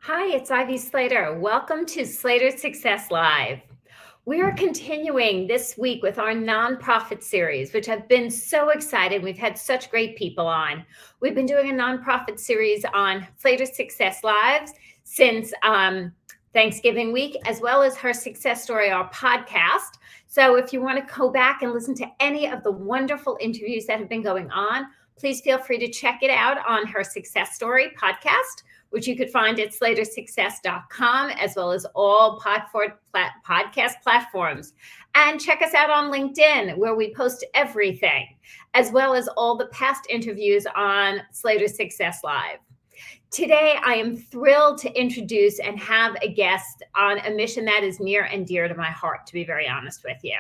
Hi, it's Ivy Slater. Welcome to Slater Success Live. We are continuing this week with our nonprofit series, which I've been so excited. We've had such great people on. We've been doing a nonprofit series on Slater Success Lives since Thanksgiving week, as well as her success story, our podcast. So if you want to go back and listen to any of the wonderful interviews that have been going on, please feel free to check it out on her success story podcast, which you could find at slatersuccess.com, as well as all podcast platforms. And check us out on LinkedIn, where we post everything, as well as all the past interviews on Slater Success Live. Today, I am thrilled to introduce and have a guest on a mission that is near and dear to my heart, to be very honest with you.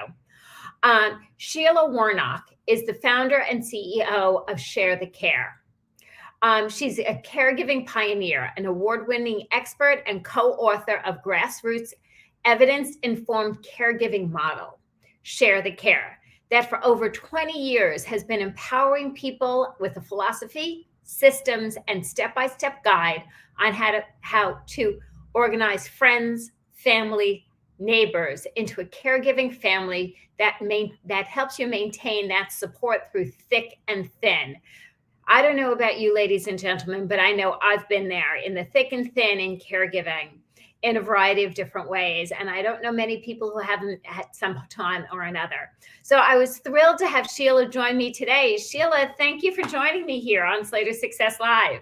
Sheila Warnock is the founder and CEO of Share the Care. She's a caregiving pioneer, an award-winning expert and co-author of Grassroots evidence-informed caregiving model, Share the Care, that for over 20 years has been empowering people with a philosophy, systems, and step-by-step guide on how to organize friends, family, neighbors into a caregiving family that helps you maintain that support through thick and thin. I don't know about you, ladies and gentlemen, but I know I've been there in the thick and thin in caregiving in a variety of different ways. And I don't know many people who haven't at some time or another. So I was thrilled to have Sheila join me today. Sheila, thank you for joining me here on Slater Success Live.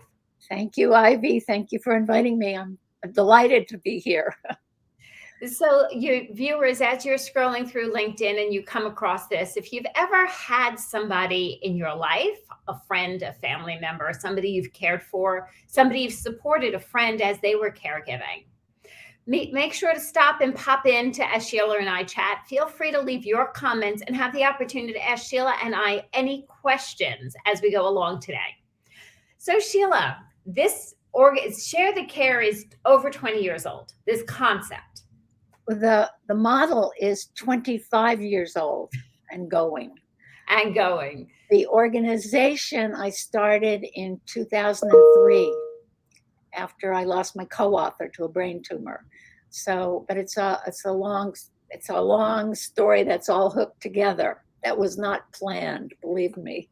Thank you, Ivy. Thank you for inviting me. I'm delighted to be here. So, you viewers, as you're scrolling through LinkedIn and you come across this, if you've ever had somebody in your life, a friend, a family member, somebody you've cared for, somebody you've supported, a friend as they were caregiving, make sure to stop and pop in to as Sheila and I chat. Feel free to leave your comments and have the opportunity to ask Sheila and I any questions as we go along today. So, Sheila, this Share the Care is over 20 years old, this concept. The model is 25 years old and going. The organization I started in 2003 after I lost my co-author to a brain tumor. So, but it's a long story that's all hooked together. That was not planned, believe me.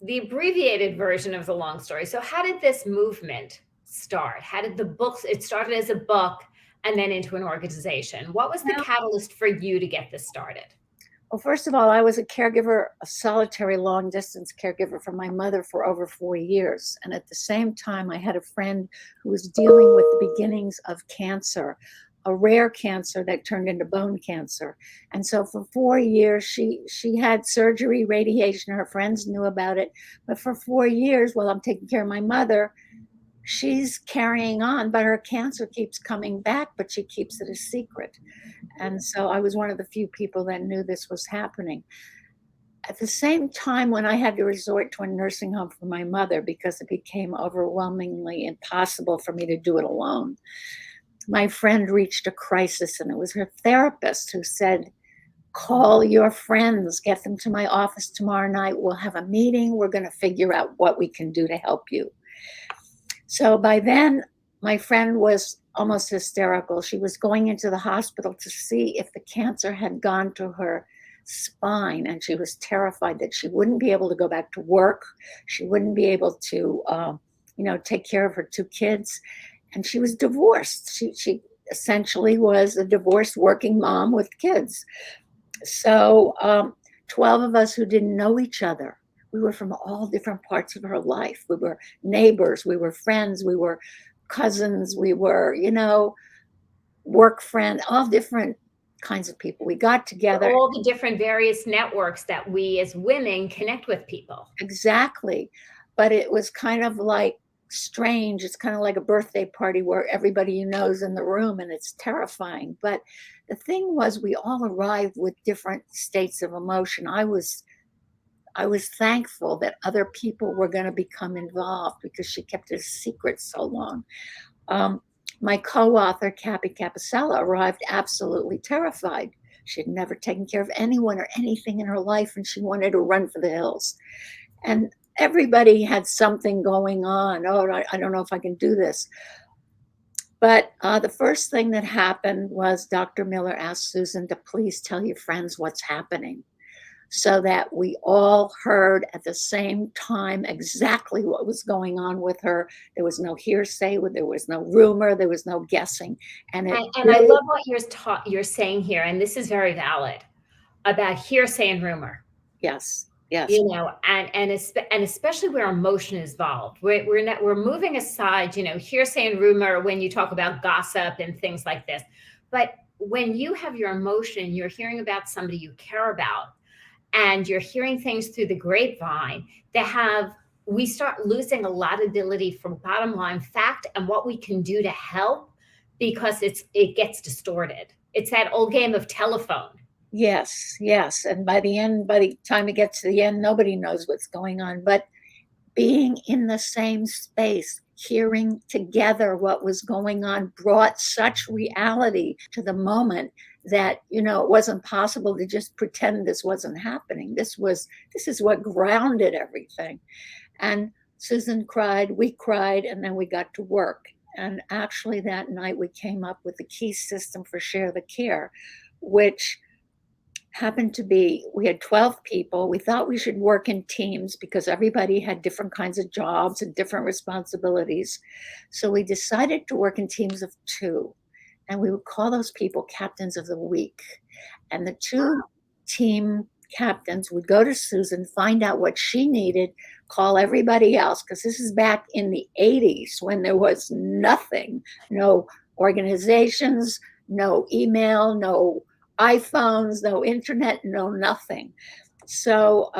The abbreviated version of the long story. So how did this movement start? How did it started as a book and then into an organization? What was the catalyst for you to get this started? Well, first of all, I was a caregiver, a solitary long distance caregiver for my mother for over 4 years. And at the same time, I had a friend who was dealing with the beginnings of cancer, a rare cancer that turned into bone cancer. And so for 4 years, she had surgery, radiation. Her friends knew about it. But for 4 years, while I'm taking care of my mother, she's carrying on, but her cancer keeps coming back, but she keeps it a secret. And so I was one of the few people that knew this was happening. At the same time, when I had to resort to a nursing home for my mother because it became overwhelmingly impossible for me to do it alone, my friend reached a crisis, and it was her therapist who said, call your friends, get them to my office tomorrow night. We'll have a meeting. We're going to figure out what we can do to help you. So by then, my friend was almost hysterical. She was going into the hospital to see if the cancer had gone to her spine, and she was terrified that she wouldn't be able to go back to work. She wouldn't be able to, take care of her 2 kids. And she was divorced. She essentially was a divorced working mom with kids. So 12 of us who didn't know each other. We were from all different parts of her life. We were neighbors, we were friends, we were cousins, we were, work friends, all different kinds of people. We got together. All the different various networks that we as women connect with people. Exactly. But it was kind of like strange. It's kind of like a birthday party where everybody you know is in the room, and it's terrifying. But the thing was, we all arrived with different states of emotion. I was thankful that other people were going to become involved because she kept it a secret so long. My co-author, Cappy Capicella, arrived absolutely terrified. She had never taken care of anyone or anything in her life, and she wanted to run for the hills. And everybody had something going on. Oh, I don't know if I can do this. But the first thing that happened was Dr. Miller asked Susan to please tell your friends what's happening, so that we all heard at the same time exactly what was going on with her. There was no hearsay, there was no rumor, there was no guessing. And it And I really, love what you're saying here, and this is very valid about hearsay and rumor. yes, yes, You know, and especially where emotion is involved. We're moving aside, you know, hearsay and rumor when you talk about gossip and things like this. But when you have your emotion, you're hearing about somebody you care about, and you're hearing things through the grapevine that have we start losing a lot of ability for bottom line fact and what we can do to help, because it gets distorted. It's that old game of telephone. yes, yes. And by the time it gets to the end, nobody knows what's going on. But being in the same space, hearing together what was going on, brought such reality to the moment that, you know, it wasn't possible to just pretend this wasn't happening. This is what grounded everything. And Susan cried, we cried, and then we got to work. And actually that night we came up with the key system for Share the Care, which happened to be, we had 12 people. We thought we should work in teams because everybody had different kinds of jobs and different responsibilities. So we decided to work in teams of 2, and we would call those people captains of the week. And the 2 team captains would go to Susan, find out what she needed, call everybody else, because this is back in the 80s when there was nothing, no organizations, no email, no iPhones, no internet, no nothing. So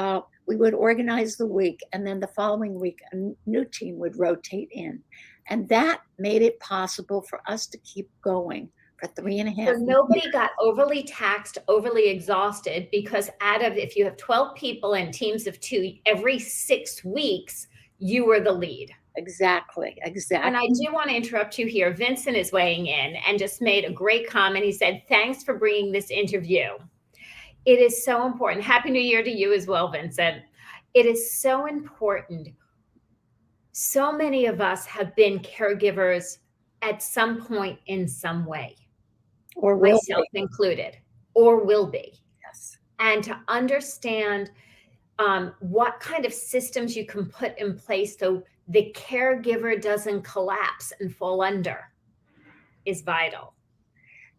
we would organize the week, and then the following week, a new team would rotate in. And that made it possible for us to keep going for 3.5 So years. nobody got overly taxed, overly exhausted, because if you have 12 people in teams of 2, every 6 weeks, you were the lead. Exactly. And I do want to interrupt you here. Vincent is weighing in and just made a great comment. He said, thanks for bringing this interview. It is so important. Happy New Year to you as well, Vincent. It is so important. So many of us have been caregivers at some point in some way, Or will myself included, or will be. Yes. And to understand what kind of systems you can put in place so the caregiver doesn't collapse and fall under is vital.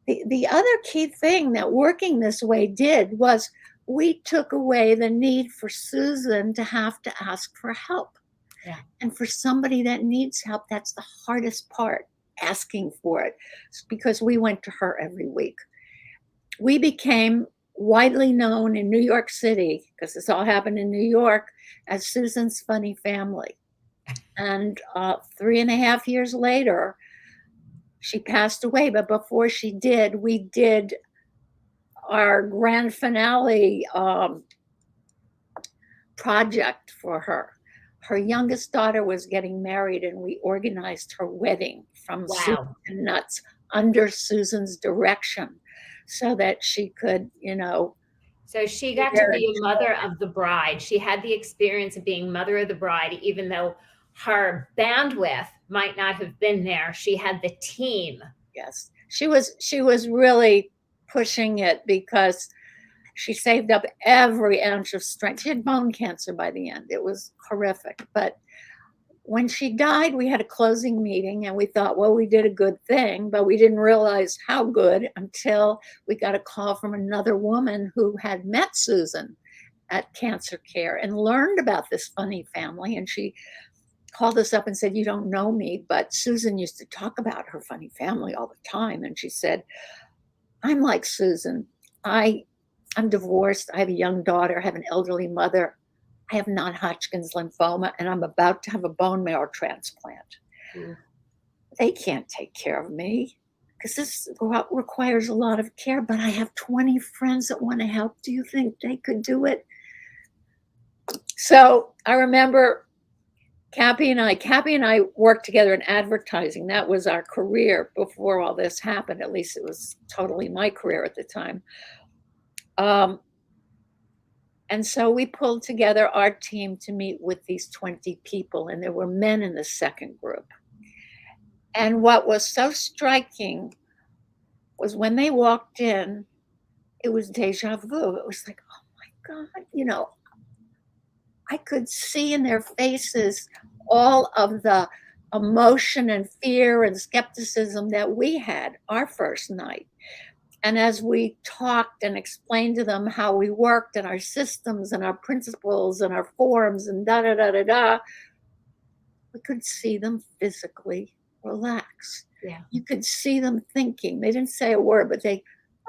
The other key thing that working this way did was we took away the need for Susan to have to ask for help. Yeah. And for somebody that needs help, that's the hardest part, asking for it, because we went to her every week. We became widely known in New York City, because this all happened in New York, as Susan's Funny Family. And 3.5 years later, she passed away. But before she did, we did our grand finale project for her. Her youngest daughter was getting married, and we organized her wedding from soup and nuts under Susan's direction, so that she could, you know. So she got to be a mother of the bride. She had the experience of being mother of the bride, even though her bandwidth might not have been there. She had the team. Yes, she was really pushing it, because she saved up every ounce of strength. She had bone cancer by the end. It was horrific. But when she died, we had a closing meeting, and we thought, well, we did a good thing, but we didn't realize how good until we got a call from another woman who had met Susan at Cancer Care and learned about this funny family. And she called us up and said, you don't know me, but Susan used to talk about her funny family all the time. And she said, I'm like Susan. I'm divorced. I have a young daughter. I have an elderly mother. I have non-Hodgkin's lymphoma, and I'm about to have a bone marrow transplant. They can't take care of me, because this requires a lot of care, but I have 20 friends that want to help. Do you think they could do it? So I remember Cappy and I worked together in advertising. That was our career before all this happened. At least it was totally my career at the time. And so we pulled together our team to meet with these 20 people, and there were men in the second group. And what was so striking was when they walked in, it was deja vu. It was like, oh my God, I could see in their faces all of the emotion and fear and skepticism that we had our first night. And as we talked and explained to them how we worked and our systems and our principles and our forms and da da da da da, we could see them physically relax. Yeah. You could see them thinking. They didn't say a word, but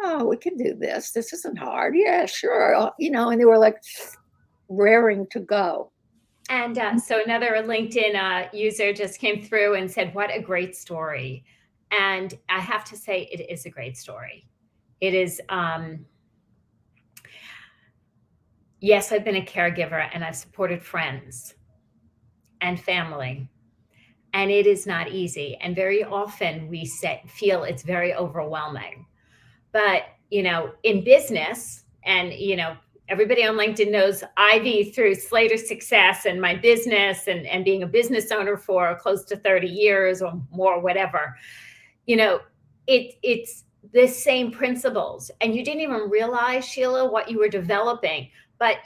oh, we can do this. This isn't hard. Yeah, sure. And they were like raring to go. And so another LinkedIn user just came through and said, what a great story. And I have to say, it is a great story. It is, yes, I've been a caregiver and I've supported friends and family. And it is not easy. And very often we feel it's very overwhelming. But, in business, and, everybody on LinkedIn knows Ivy through Slater Success and my business and being a business owner for close to 30 years or more, whatever, it's the same principles. And you didn't even realize, Sheila, what you were developing. But,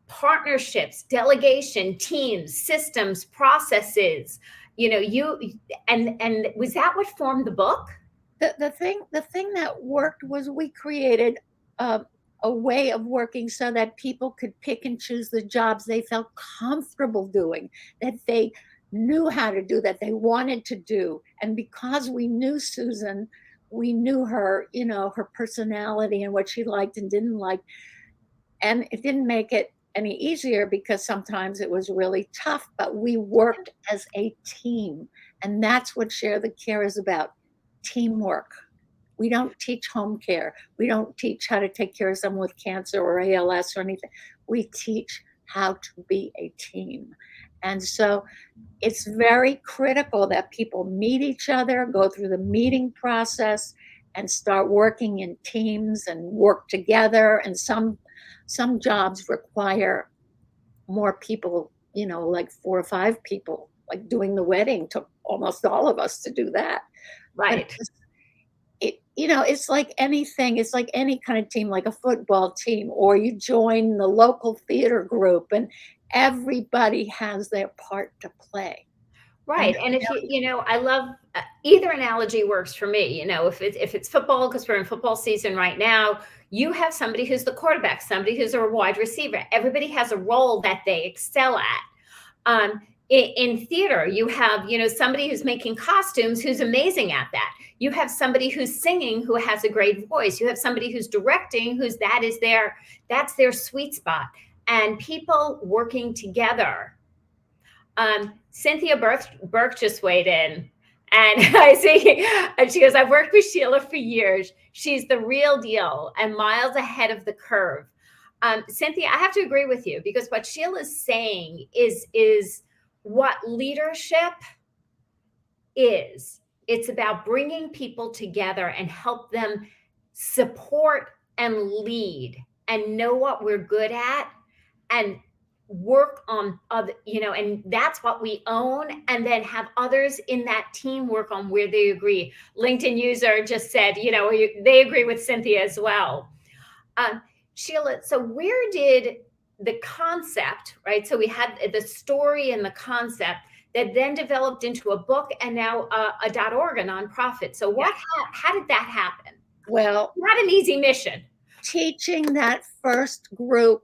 partnerships, delegation, teams, systems, processes, and was that what formed the book? The thing that worked was we created a way of working so that people could pick and choose the jobs they felt comfortable doing, that they knew how to do, that they wanted to do. And because we knew Susan, we knew her, her personality and what she liked and didn't like. And it didn't make it any easier because sometimes it was really tough, but we worked as a team. And that's what Share the Care is about. Teamwork. We don't teach home care. We don't teach how to take care of someone with cancer or ALS or anything. We teach how to be a team. And so it's very critical that people meet each other, go through the meeting process, and start working in teams and work together. And some jobs require more people, like 4 or 5 people. Like doing the wedding took almost all of us to do that. Right. It's like anything. It's like any kind of team, like a football team, or you join the local theater group, and everybody has their part to play. Right. And if I love either analogy works for me. If it's football, because we're in football season right now, you have somebody who's the quarterback, somebody who's a wide receiver. Everybody has a role that they excel at. In theater, you have, somebody who's making costumes who's amazing at that. You have somebody who's singing who has a great voice. You have somebody who's directing that's their sweet spot. And people working together. Cynthia Burke just weighed in, and I see, and she goes, I've worked with Sheila for years. She's the real deal and miles ahead of the curve. Cynthia, I have to agree with you, because what Sheila's saying is what leadership is. It's about bringing people together and help them support and lead and know what we're good at and work on other, and that's what we own, and then have others in that team work on where they agree. LinkedIn user just said, they agree with Cynthia as well. Sheila, so where did the concept, right? So we had the story and the concept that then developed into a book, and now a .org, a nonprofit. So how did that happen? Well, not an easy mission. Teaching that first group,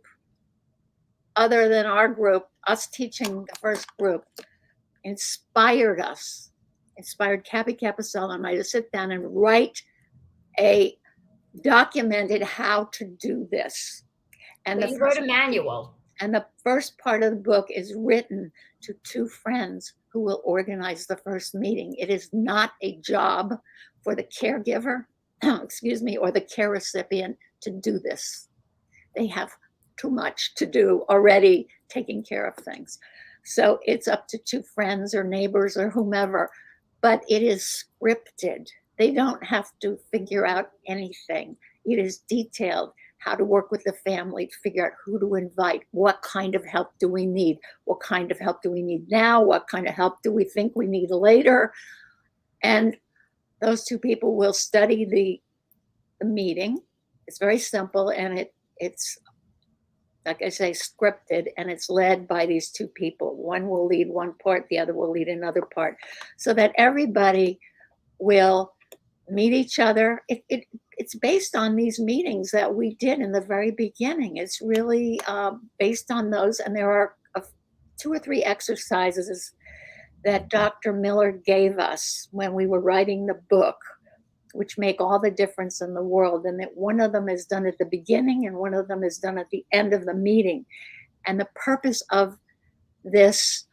other than our group, us teaching the first group, inspired Cabby Capicella and I to sit down and write documented how to do this. And you wrote a manual. And the first part of the book is written to 2 friends who will organize the first meeting. It is not a job for the caregiver, or the care recipient to do this. They have too much to do already taking care of things. So it's up to 2 friends or neighbors or whomever, but it is scripted. They don't have to figure out anything. It is detailed. how to work with the family to figure out who to invite, what kind of help do we need, what kind of help do we need now, what kind of help do we think we need later. And those two people will study the meeting. It's very simple, and it's like I say, scripted, and it's led by these two people. One will lead one part, the other will lead another part, so that everybody will meet each other. It's based on these meetings that we did in the very beginning. It's really based on those, and there are 2 or 3 exercises that Dr. Miller gave us when we were writing the book, which make all the difference in the world. And that one of them is done at the beginning and one of them is done at the end of the meeting. And the purpose of this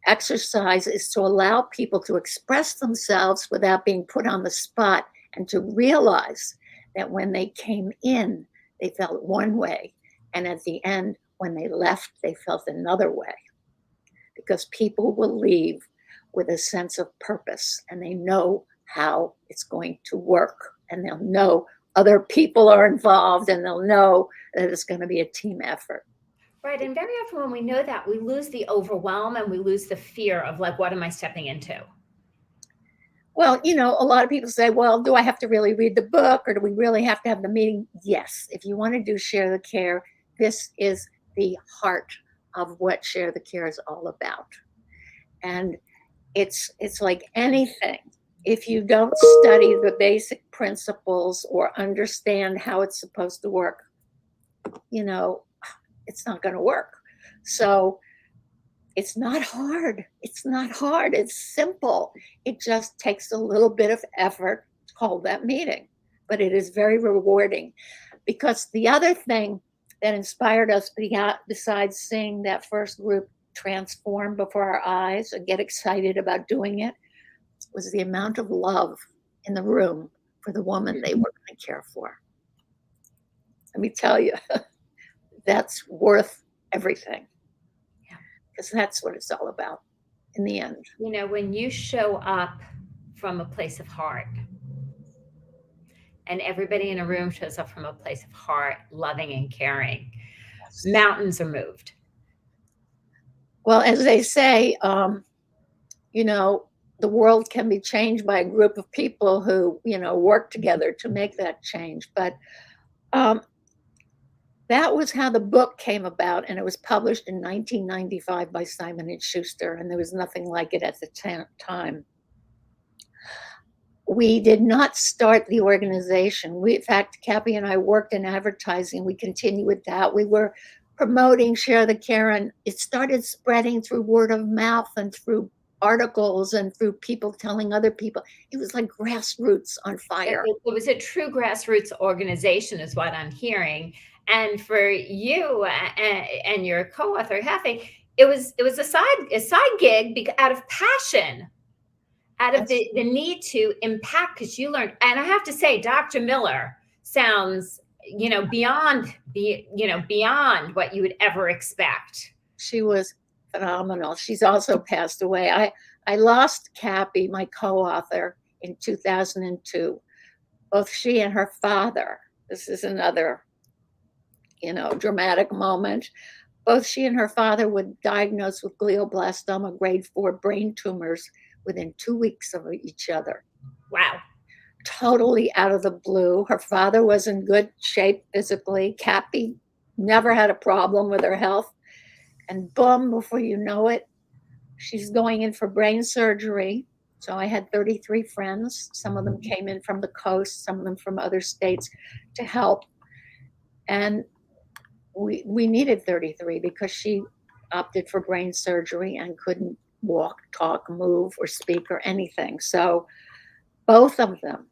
exercise is to allow people to express themselves without being put on the spot, and to realize that when they came in, they felt one way, and at the end, when they left, they felt another way. Because people will leave with a sense of purpose, and they know how it's going to work, and they'll know other people are involved, and they'll know that it's going to be a team effort. Right. And very often when we know that, we lose the overwhelm and we lose the fear of, like, what am I stepping into? Well, you know, a lot of people say, well, do I have to really read the book, or do we really have to have the meeting? Yes. If you want to do Share the Care, this is the heart of what Share the Care is all about. And it's like anything. If you don't study the basic principles or understand how it's supposed to work, you know, it's not going to work. So it's not hard. It's not hard. It's simple. It just takes a little bit of effort to hold that meeting. But it is very rewarding, because the other thing that inspired us, besides seeing that first group transform before our eyes and get excited about doing it, was the amount of love in the room for the woman they were going to care for. Let me tell you, that's worth everything. Yeah, because that's what it's all about in the end. You know, when you show up from a place of heart, and everybody in a room shows up from a place of heart, loving and caring, yes, mountains are moved. Well, as they say, you know, the world can be changed by a group of people who, you know, work together to make that change. But that was how the book came about, and it was published in 1995 by Simon & Schuster, and there was nothing like it at the time. We did not start the organization. In fact, Cappy and I worked in advertising. We continued with that. We were promoting Share the Care, and it started spreading through word of mouth and through articles and through people telling other people. It was like grassroots on fire. It was a true grassroots organization, is what I'm hearing. And for you and your co-author Kathy, it was a side gig out of passion, out of the need to impact, because you learned. And I have to say, Dr. Miller sounds, you know, beyond what you would ever expect. She was phenomenal. She's also passed away. I lost Cappy, my co-author, in 2002. Both she and her father, this is another, you know, dramatic moment. Both she and her father were diagnosed with glioblastoma grade 4 brain tumors within 2 weeks of each other. Wow. Totally out of the blue. Her father was in good shape physically. Cappy never had a problem with her health. And boom, before you know it, she's going in for brain surgery. So I had 33 friends. Some of them came in from the coast, some of them from other states to help. And we needed 33 because she opted for brain surgery and couldn't walk, talk, move, or speak or anything. So both of them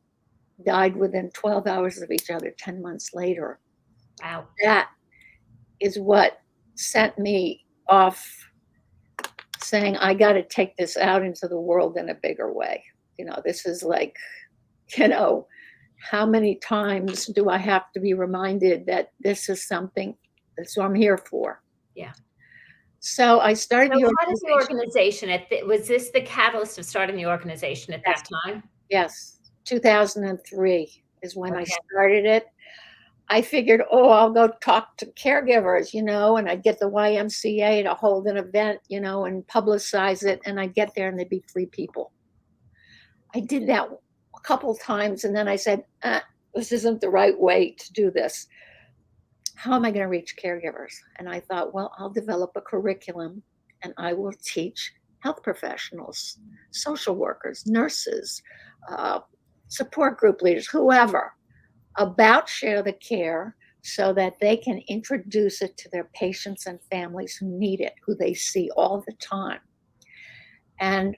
died within 12 hours of each other, 10 months later. Wow. That is what sent me off saying, I got to take this out into the world in a bigger way. You know, this is like, you know, how many times do I have to be reminded that this is something that's what I'm here for? Yeah. So I started the organization. Was this the catalyst of starting the organization at that time? Yes. 2003 is when I started it. I figured, oh, I'll go talk to caregivers, and I'd get the YMCA to hold an event, and publicize it. And I'd get there and there'd be 3 people. I did that a couple times. And then I said, this isn't the right way to do this. How am I going to reach caregivers? And I thought, well, I'll develop a curriculum and I will teach health professionals, social workers, nurses, support group leaders, whoever, about Share the Care so that they can introduce it to their patients and families who need it, who they see all the time. And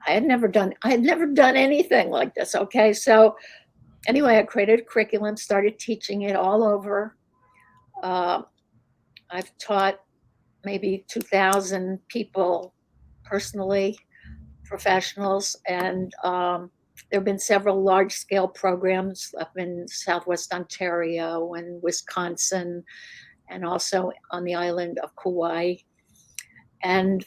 I had never done anything like this. Okay. So anyway, I created a curriculum, started teaching it all over. I've taught maybe 2,000 people personally, professionals, and there have been several large-scale programs up in Southwest Ontario and Wisconsin, and also on the island of Kauai. And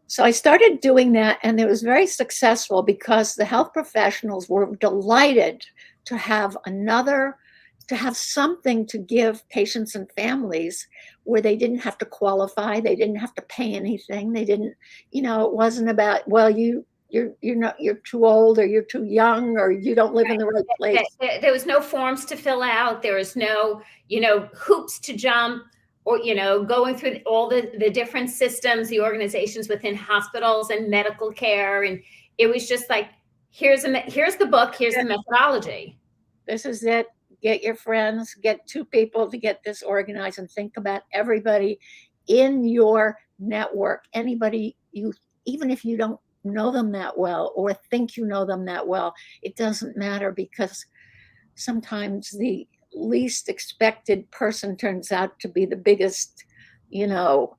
so I started doing that, and it was very successful because the health professionals were delighted to have something to give patients and families where they didn't have to qualify, they didn't have to pay anything, they didn't, it wasn't about, well, you're too old or you're too young or you don't live in the right place. There was no forms to fill out. There was no, hoops to jump or, going through all the different systems, the organizations within hospitals and medical care. And it was just like, here's the book, here's the methodology. This is it. Get your friends, get 2 people to get this organized, and think about everybody in your network. Anybody even if you don't know them that well or think you know them that well, it doesn't matter, because sometimes the least expected person turns out to be the biggest,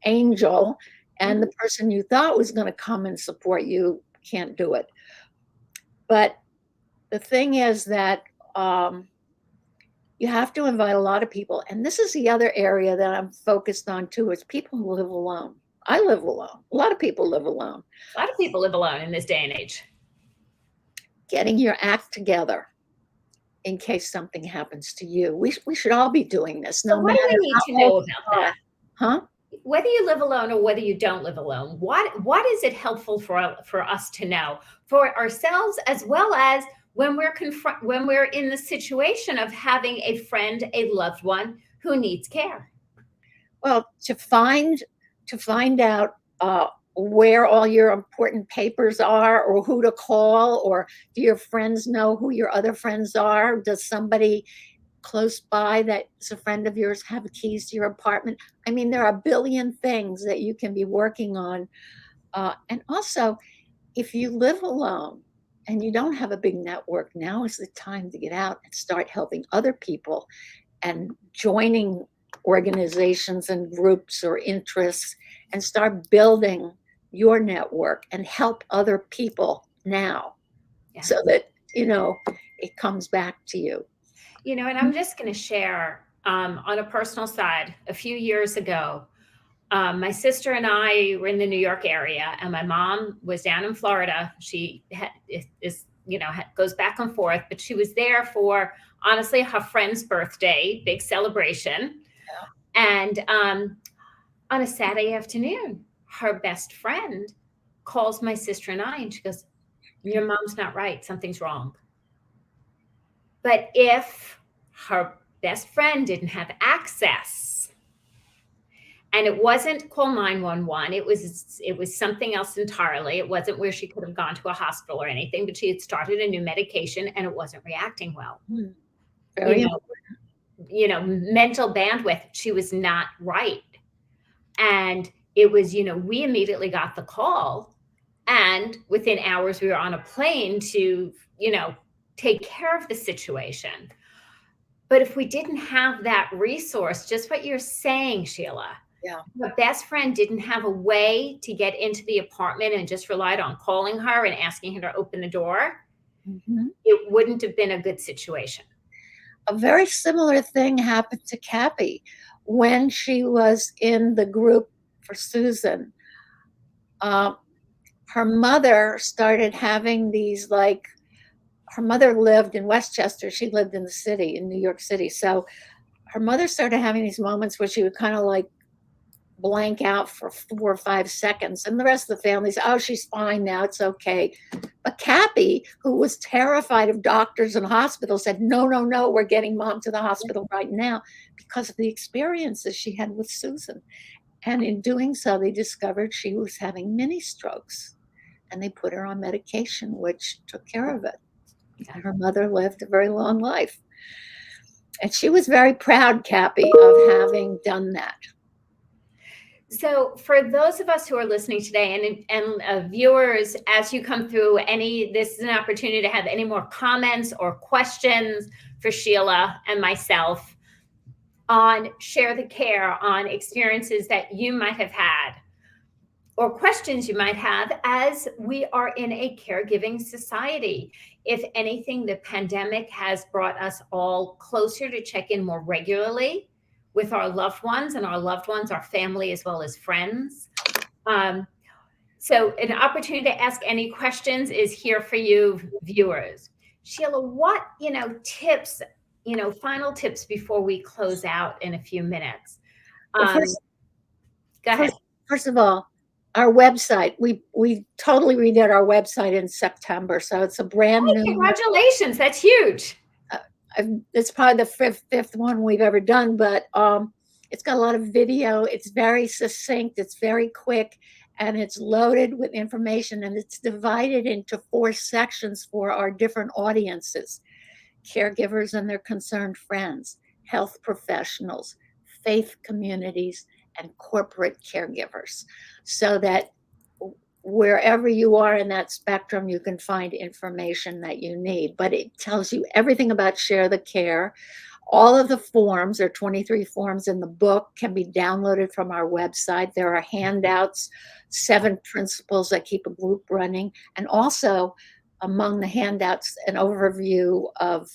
angel, and the person you thought was going to come and support you can't do it. But the thing is that you have to invite a lot of people. And this is the other area that I'm focused on too, is people who live alone. I live alone. A lot of people live alone. A lot of people live alone in this day and age. Getting your act together in case something happens to you. We should all be doing this. So what do we need to know about that? Huh? Whether you live alone or whether you don't live alone, what is it helpful for us to know for ourselves, as well as when we're in the situation of having a friend, a loved one who needs care? Well, to find out where all your important papers are, or who to call, or do your friends know who your other friends are? Does somebody close by that's a friend of yours have keys to your apartment? I mean, there are a billion things that you can be working on. And also, if you live alone and you don't have a big network, now is the time to get out and start helping other people and joining organizations and groups or interests and start building your network and help other people now. Yeah. So that, it comes back to you. And I'm just going to share on a personal side, a few years ago, my sister and I were in the New York area, and my mom was down in Florida. She goes back and forth, but she was there for, honestly, her friend's birthday, big celebration. Yeah. And on a Saturday afternoon, her best friend calls my sister and I, and she goes, "Your mom's not right. Something's wrong." But if her best friend didn't have access, and it wasn't call 911, it was something else entirely. It wasn't where she could have gone to a hospital or anything, but she had started a new medication and it wasn't reacting well. Very mental bandwidth, she was not right. And it was, we immediately got the call, and within hours we were on a plane to, take care of the situation. But if we didn't have that resource, just what you're saying, Sheila, the best friend didn't have a way to get into the apartment and just relied on calling her and asking her to open the door, it wouldn't have been a good situation. A very similar thing happened to Cappy when she was in the group for Susan. Her mother started having these, like, her mother lived in Westchester. She lived in the city, in New York City. So her mother started having these moments where she would kind of like blank out for 4 or 5 seconds. And the rest of the family said, oh, she's fine now. It's okay. But Cappy, who was terrified of doctors and hospitals, said, no, no, no, we're getting mom to the hospital right now because of the experiences she had with Susan. And in doing so, they discovered she was having mini strokes and they put her on medication, which took care of it. And her mother lived a very long life. And she was very proud, Cappy, of having done that. So, for those of us who are listening today and viewers, as you come through this is an opportunity to have any more comments or questions for Sheila and myself on Share the Care, on experiences that you might have had or questions you might have, as we are in a caregiving society. If anything, the pandemic has brought us all closer to check in more regularly with our loved ones, and our loved ones, our family, as well as friends. So an opportunity to ask any questions is here for you, viewers. Sheila, what, tips, final tips before we close out in a few minutes? Well, Go ahead. First of all, our website, we totally redid our website in September. So it's a brand new. Congratulations. That's huge. It's probably the fifth one we've ever done, but it's got a lot of video. It's very succinct. It's very quick, and it's loaded with information, and it's divided into 4 sections for our different audiences: caregivers and their concerned friends, health professionals, faith communities, and corporate caregivers, so that wherever you are in that spectrum, you can find information that you need. But it tells you everything about Share the Care. All of the forms, there are 23 forms in the book, can be downloaded from our website. There are handouts, 7 principles that keep a group running, and also among the handouts, an overview of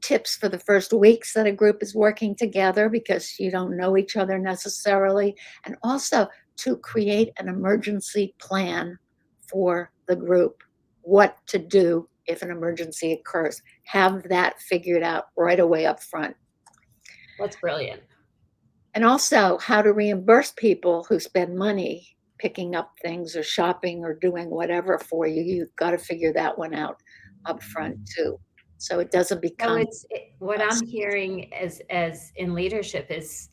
tips for the first weeks that a group is working together, because you don't know each other necessarily, and also to create an emergency plan for the group, what to do if an emergency occurs. Have that figured out right away up front. That's brilliant. And also how to reimburse people who spend money picking up things or shopping or doing whatever for you. You've got to figure that one out up front too, so it doesn't become. What I'm hearing as in leadership is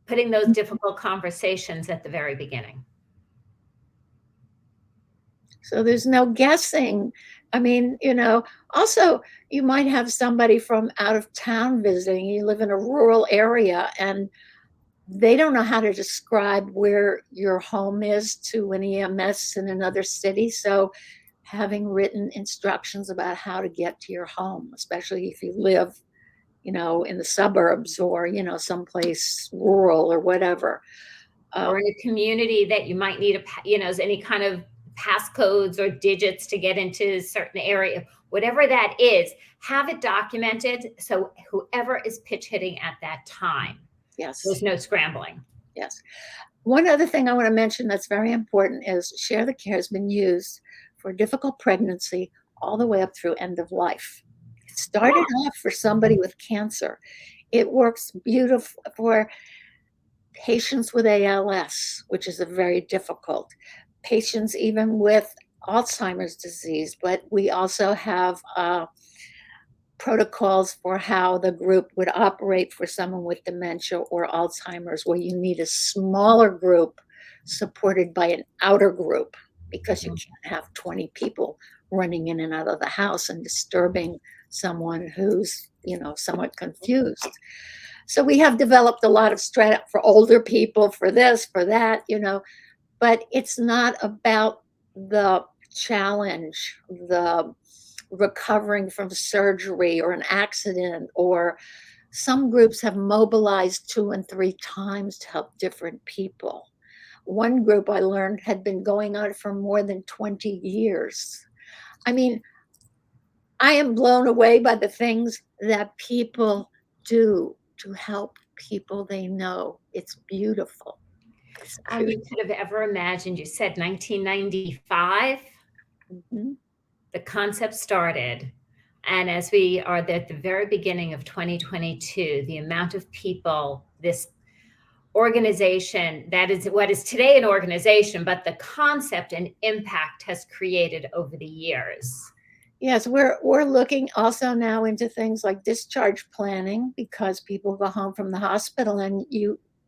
putting those difficult conversations at the very beginning. So there's no guessing. I mean, also you might have somebody from out of town visiting. You live in a rural area and they don't know how to describe where your home is to an EMS in another city. So having written instructions about how to get to your home, especially if you live, in the suburbs or, someplace rural or whatever. Or in a community that you might need any kind of passcodes or digits to get into a certain area, whatever that is, have it documented so whoever is pitch hitting at that time, yes, there's no scrambling. Yes. One other thing I want to mention that's very important is Share the Care has been used for difficult pregnancy all the way up through end of life. It started off for somebody with cancer. It works beautiful for patients with ALS, which is a very difficult, patients even with Alzheimer's disease, but we also have protocols for how the group would operate for someone with dementia or Alzheimer's, where you need a smaller group supported by an outer group, because you can't have 20 people running in and out of the house and disturbing someone who's, somewhat confused. So we have developed a lot of strata for older people, for this, for that, but it's not about the challenge, the recovering from surgery or an accident, or some groups have mobilized 2 and 3 times to help different people. One group I learned had been going on for more than 20 years. I mean, I am blown away by the things that people do to help people they know. It's beautiful. You could have ever imagined, you said 1995. Mhm. The concept started. And as we are at the very beginning of 2022, the amount of people, this organization that is what is today an organization, but the concept and impact has created over the years. Yes, we're looking also now into things like discharge planning, because people go home from the hospital and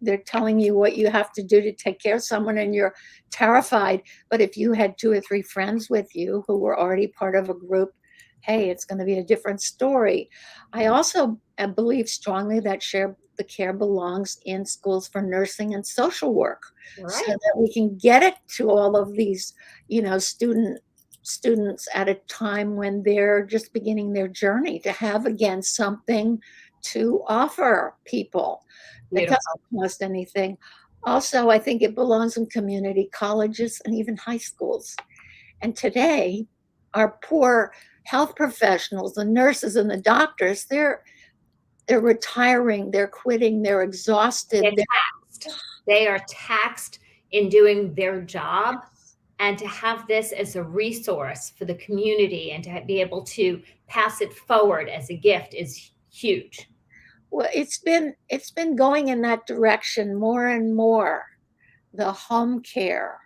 they're telling you what you have to do to take care of someone and you're terrified. But if you had 2 or 3 friends with you who were already part of a group, hey, it's going to be a different story. I also believe strongly that share the care belongs in schools for nursing and social work, so Right. that we can get it to all of these, students at a time when they're just beginning their journey, to have again something to offer people that doesn't Beautiful. cost anything. Also, I think it belongs in community colleges and even high schools. And today, our poor health professionals, the nurses and the doctors, they're retiring, they're quitting, they're exhausted. They're taxed. They are taxed in doing their job. And to have this as a resource for the community and to be able to pass it forward as a gift is huge. Well, it's been going in that direction more and more. The home care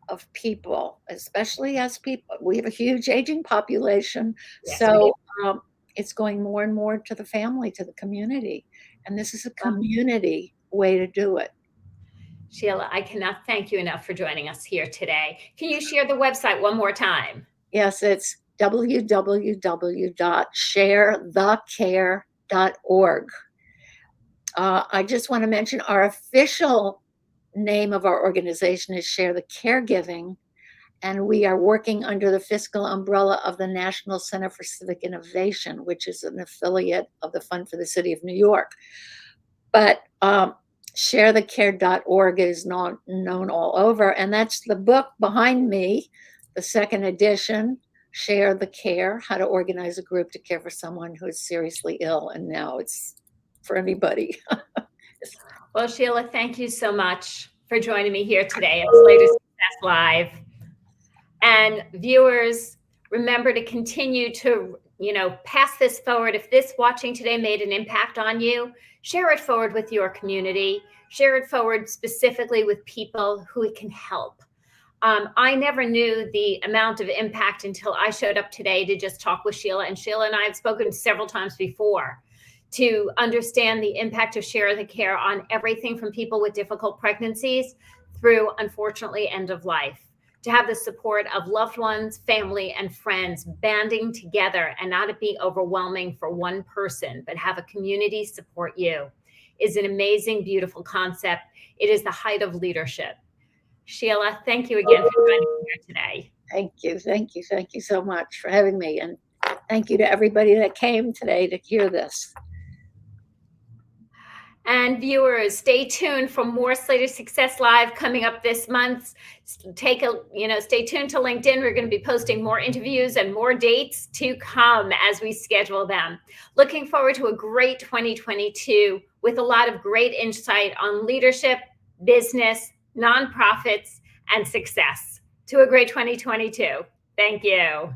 of people, especially as people, we have a huge aging population. Yes, we do. So it's going more and more to the family, to the community. And this is a Well, community way to do it. Sheila, I cannot thank you enough for joining us here today. Can you share the website one more time? Yes, it's www.sharethecare.org. I just want to mention our official name of our organization is Share the Caregiving, and we are working under the fiscal umbrella of the National Center for Civic Innovation, which is an affiliate of the Fund for the City of New York. But sharethecare.org is known all over, and that's the book behind me, the second edition, Share the Care, How to Organize a Group to Care for Someone Who is Seriously Ill, and now it's for anybody. Well, Sheila, thank you so much for joining me here today at Slater Success Live. And viewers, remember to continue to, pass this forward. If this watching today made an impact on you, share it forward with your community. Share it forward specifically with people who it can help. I never knew the amount of impact until I showed up today to just talk with Sheila. And Sheila and I have spoken several times before to understand the impact of Share the Care on everything from people with difficult pregnancies through, unfortunately, end of life. To have the support of loved ones, family, and friends banding together and not it be overwhelming for one person, but have a community support you is an amazing, beautiful concept. It is the height of leadership. Sheila, thank you again for joining me here today. Thank you. Thank you. Thank you so much for having me. And thank you to everybody that came today to hear this. And viewers, stay tuned for more Slater Success Live coming up this month. Stay tuned to LinkedIn. We're going to be posting more interviews and more dates to come as we schedule them. Looking forward to a great 2022 with a lot of great insight on leadership, business, nonprofits, and success. To a great 2022. Thank you.